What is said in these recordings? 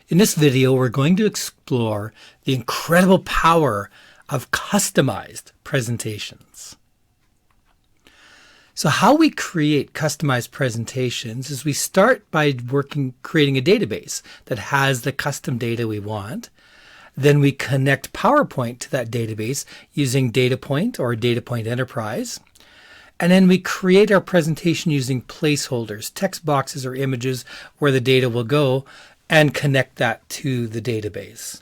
In this video, we're going to explore the incredible power of customized presentations. So how we create customized presentations is we start by creating a database that has the custom data we want. Then we connect PowerPoint to that database using DataPoint or DataPoint Enterprise. And then we create our presentation using placeholders, text boxes or images where the data will go, and connect that to the database.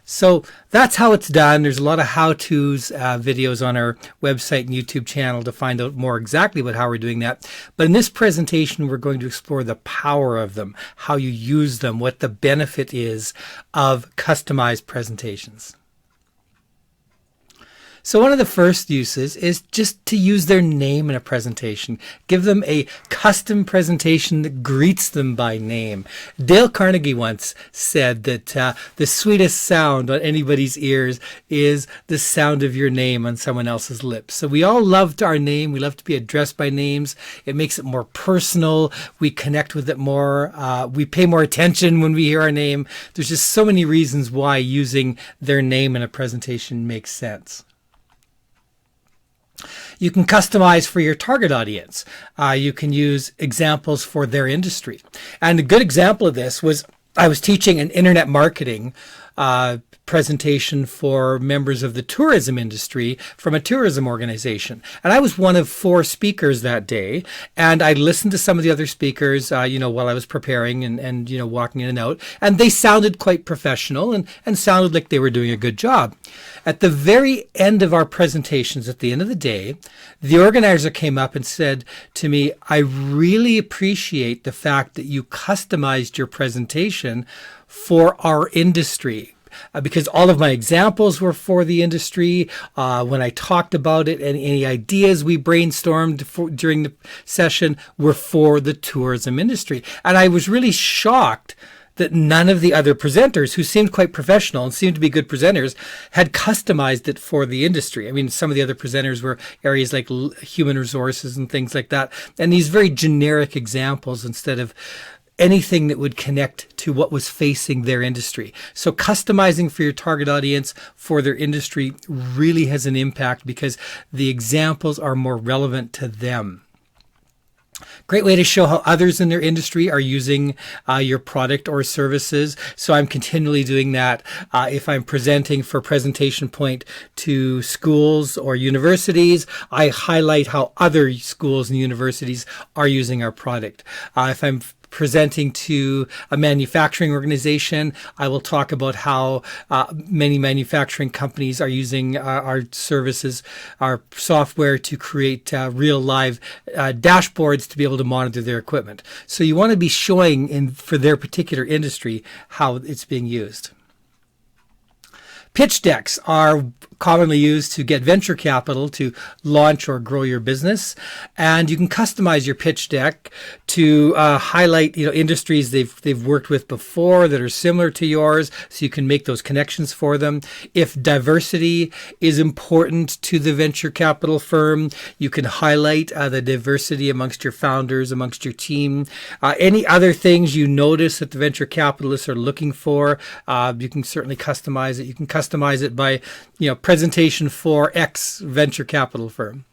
So that's how it's done. There's a lot of how-tos videos on our website and YouTube channel to find out more exactly about how we're doing that. But in this presentation, we're going to explore the power of them, how you use them, what the benefit is of customized presentations. So one of the first uses is just to use their name in a presentation. Give them a custom presentation that greets them by name. Dale Carnegie once said that the sweetest sound on anybody's ears is the sound of your name on someone else's lips. So we all love our name. We love to be addressed by names. It makes it more personal. We connect with it more. We pay more attention when we hear our name. There's just so many reasons why using their name in a presentation makes sense. You can customize for your target audience. You can use examples for their industry. And a good example of this was I was teaching an internet marketing presentation for members of the tourism industry from a tourism organization. And I was one of 4 speakers that day. And I listened to some of the other speakers, while I was preparing and walking in and out. And they sounded quite professional and sounded like they were doing a good job. At the very end of our presentations, at the end of the day, the organizer came up and said to me, I really appreciate the fact that you customized your presentation for our industry. Because all of my examples were for the industry. When I talked about it and any ideas we brainstormed during the session were for the tourism industry. And I was really shocked that none of the other presenters, who seemed quite professional and seemed to be good presenters, had customized it for the industry. I mean, some of the other presenters were areas like human resources and things like that. And these very generic examples instead of anything that would connect to what was facing their industry. So customizing for your target audience for their industry really has an impact because the examples are more relevant to them. Great way to show how others in their industry are using your product or services. So I'm continually doing that. If I'm presenting for PresentationPoint to schools or universities, I highlight how other schools and universities are using our product. If I'm presenting to a manufacturing organization, I will talk about how many manufacturing companies are using our services, our software to create real live dashboards to be able to monitor their equipment. So you want to be showing for their particular industry how it's being used. Pitch decks are commonly used to get venture capital to launch or grow your business. And you can customize your pitch deck to highlight industries they've worked with before that are similar to yours, so you can make those connections for them. If diversity is important to the venture capital firm, you can highlight the diversity amongst your founders, amongst your team. Any other things you notice that the venture capitalists are looking for, you can certainly customize it. You can customize it by, presentation for X venture capital firm.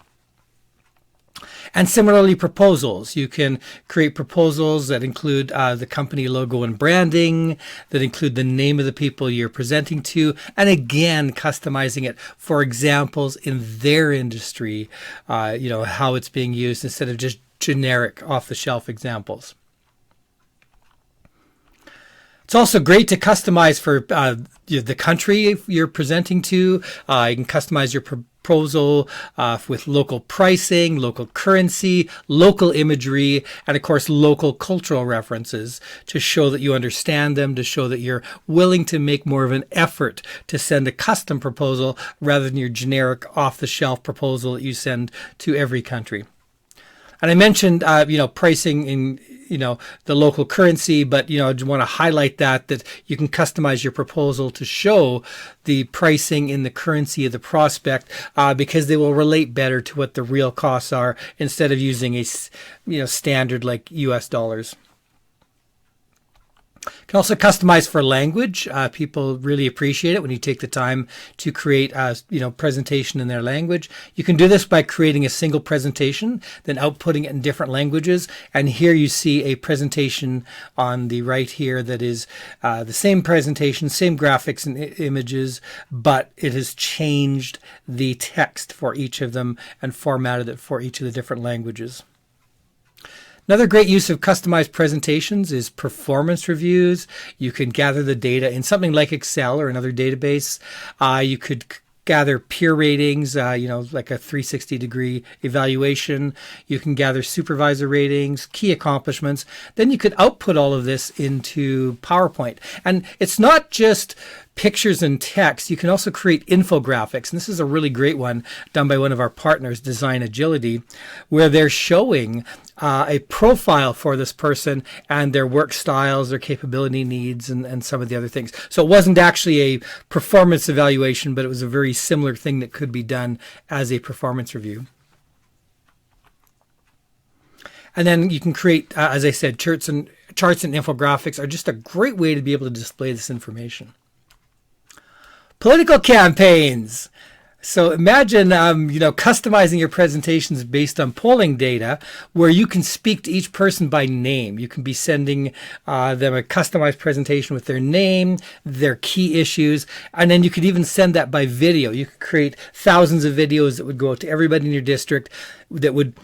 And similarly, proposals. You can create proposals that include the company logo and branding, that include the name of the people you're presenting to, and again, customizing it for examples in their industry, how it's being used instead of just generic off-the-shelf examples. It's also great to customize for the country you're presenting to. You can customize your proposal with local pricing, local currency, local imagery, and of course local cultural references to show that you understand them, to show that you're willing to make more of an effort to send a custom proposal rather than your generic off-the-shelf proposal that you send to every country. And I mentioned, pricing in, the local currency, but, I just want to highlight that you can customize your proposal to show the pricing in the currency of the prospect, because they will relate better to what the real costs are instead of using a, standard like US dollars. Can also customize for language. People really appreciate it when you take the time to create a presentation in their language. You can do this by creating a single presentation, then outputting it in different languages. And here you see a presentation on the right here that is the same presentation, same graphics and images, but it has changed the text for each of them and formatted it for each of the different languages. Another great use of customized presentations is performance reviews. You can gather the data in something like Excel or another database. You could gather peer ratings, like a 360-degree evaluation. You can gather supervisor ratings, key accomplishments. Then you could output all of this into PowerPoint. And it's not just pictures and text. You can also create infographics. And this is a really great one done by one of our partners, Design Agility, where they're showing a profile for this person and their work styles, their capability needs, and some of the other things. So it wasn't actually a performance evaluation, but it was a very similar thing that could be done as a performance review. And then you can create, as I said, charts and infographics are just a great way to be able to display this information. Political campaigns. So imagine, customizing your presentations based on polling data where you can speak to each person by name. You can be sending them a customized presentation with their name, their key issues, and then you could even send that by video. You could create thousands of videos that would go out to everybody in your district that would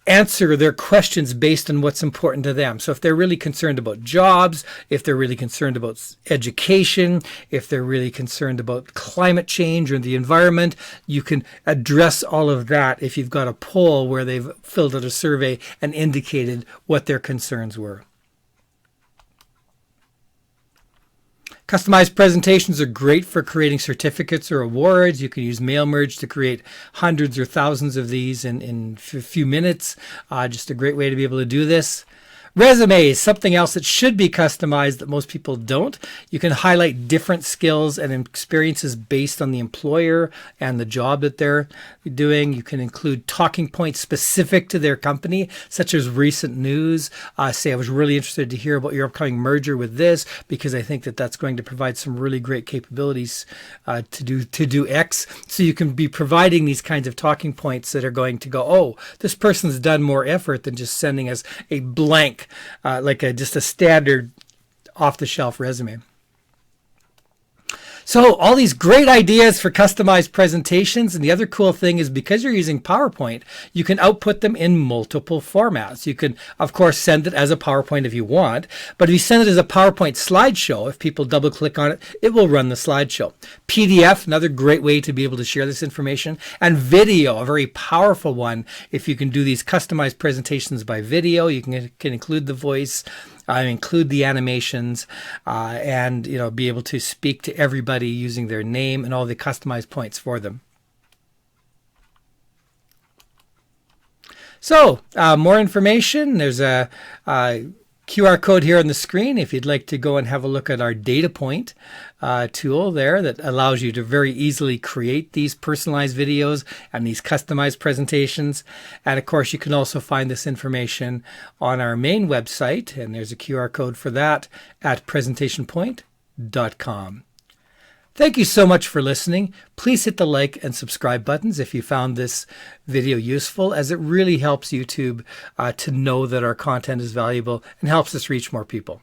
answer their questions based on what's important to them. So if they're really concerned about jobs, if they're really concerned about education, if they're really concerned about climate change or the environment, you can address all of that if you've got a poll where they've filled out a survey and indicated what their concerns were. Customized presentations are great for creating certificates or awards. You can use mail merge to create hundreds or thousands of these in a few minutes. Just a great way to be able to do this. Resumes, something else that should be customized that most people don't. You can highlight different skills and experiences based on the employer and the job that they're doing. You can include talking points specific to their company, such as recent news. Say, I was really interested to hear about your upcoming merger with this because I think that that's going to provide some really great capabilities to do X. So you can be providing these kinds of talking points that are going to go, oh, this person's done more effort than just sending us a blank just a standard off-the-shelf resume. So all these great ideas for customized presentations. And the other cool thing is because you're using PowerPoint, you can output them in multiple formats. You can, of course, send it as a PowerPoint if you want. But if you send it as a PowerPoint slideshow, if people double click on it, it will run the slideshow. PDF, another great way to be able to share this information. And video, a very powerful one. If you can do these customized presentations by video, you can include the voice, include the animations, and be able to speak to everybody using their name and all the customized points for them. So more information. There's a QR code here on the screen if you'd like to go and have a look at our DataPoint tool there that allows you to very easily create these personalized videos and these customized presentations. And of course, you can also find this information on our main website, and there's a QR code for that at PresentationPoint.com. Thank you so much for listening. Please hit the like and subscribe buttons if you found this video useful, as it really helps YouTube to know that our content is valuable and helps us reach more people.